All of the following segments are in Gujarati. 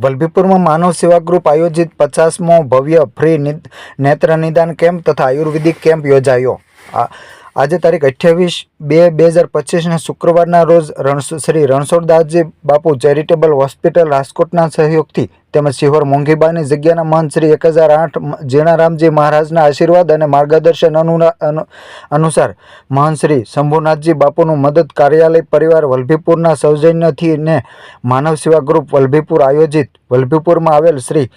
વલભીપુરમાં માનવ સેવા ગ્રુપ આયોજિત 50મો ભવ્ય ફ્રી નેત્ર નિદાન કેમ્પ તથા આયુર્વેદિક કેમ્પ યોજાયો। આજે તારીખ 28/2/2025 શુક્રવારના રોજ શ્રી રણછોડદાસજી બાપુ ચેરિટેબલ હોસ્પિટલ રાજકોટના સહયોગથી તેમજ શિહોર મોંઘીબાની જગ્યાના મહંત શ્રી 1008 જીણારામજી મહારાજના આશીર્વાદ અને માર્ગદર્શન અનુસાર મહંત શ્રી શંભુનાથજી બાપુનું મદદ કાર્યાલય પરિવાર વલભીપુરના સૌજન્યથી ને માનવ સેવા ગ્રુપ વલભીપુર આયોજિત વલભીપુરમાં આવેલ શ્રી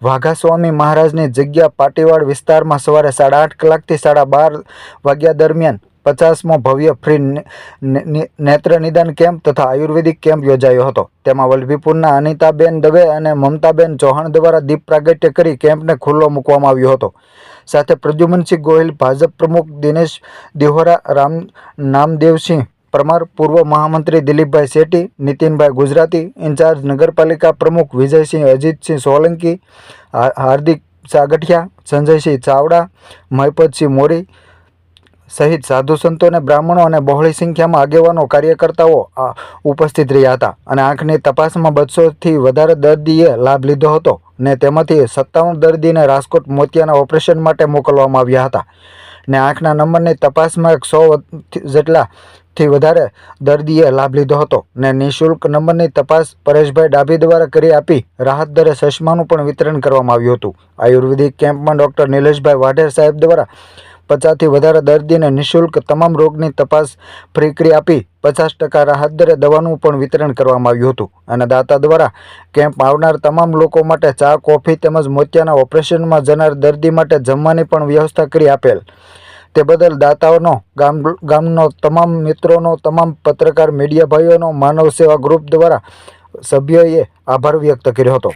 વાઘાસ્વામી મહારાજની જગ્યા પાટીવાડ વિસ્તારમાં સવારે 8:30 કલાકથી 12:30 વાગ્યા દરમિયાન 50મો ભવ્ય ફ્રી નેત્ર નિદાન કેમ્પ તથા આયુર્વેદિક કેમ્પ યોજાયો હતો। તેમાં વલભીપુરના અનિતાબેન દવે અને મમતાબેન ચૌહાણ દ્વારા દીપ પ્રાગટ્ય કરી કેમ્પને ખુલ્લો મૂકવામાં આવ્યો હતો। સાથે પ્રદ્યુમનસિંહ ગોહિલ, ભાજપ પ્રમુખ દિનેશ દિહોરા, નામદેવસિંહ પરમાર, પૂર્વ મહામંત્રી દિલીપભાઈ શેટ્ટી, નીતિનભાઈ ગુજરાતી, ઇન્ચાર્જ નગરપાલિકા પ્રમુખ વિજયસિંહ અજીતસિંહ સોલંકી, હાર્દિક સાગઠિયા, સંજયસિંહ ચાવડા, મહિપતસિંહ મોરી સહિત સાધુ સંતો અને બ્રાહ્મણો અને બહોળી સંખ્યામાં આગેવાનો કાર્યકર્તાઓ ઉપસ્થિત રહ્યા હતા અને આંખની તપાસમાં 200થી વધારે દર્દીએ લાભ લીધો હતો ને તેમાંથી 57 દર્દીને રાજકોટ મોતિયાના ઓપરેશન માટે મોકલવામાં આવ્યા હતા ને આંખના નંબરની તપાસમાં 100 જેટલાથી વધારે દર્દીએ લાભ લીધો હતો ને નિઃશુલ્ક નંબરની તપાસ પરેશભાઈ ડાભી દ્વારા કરી આપી રાહત દરે ચશ્માનું પણ વિતરણ કરવામાં આવ્યું હતું। આયુર્વેદિક કેમ્પમાં ડૉક્ટર નિલેશભાઈ વાઢેર સાહેબ દ્વારા 50થી વધારે દર્દીને નિઃશુલ્ક તમામ રોગની તપાસ ફ્રી કરી આપી 50% રાહત દરે દવાનું પણ વિતરણ કરવામાં આવ્યું હતું અને દાતા દ્વારા કેમ્પ આવનાર તમામ લોકો માટે ચા, કોફી તેમજ મોતિયાના ઓપરેશનમાં જનાર દર્દી માટે જમવાની પણ વ્યવસ્થા કરી આપેલ। તે બદલ દાતાઓનો, ગામનો તમામ મિત્રોનો, તમામ પત્રકાર મીડિયા ભાઈઓનો માનવ સેવા ગ્રુપ દ્વારા સભ્યોએ આભાર વ્યક્ત કર્યો હતો।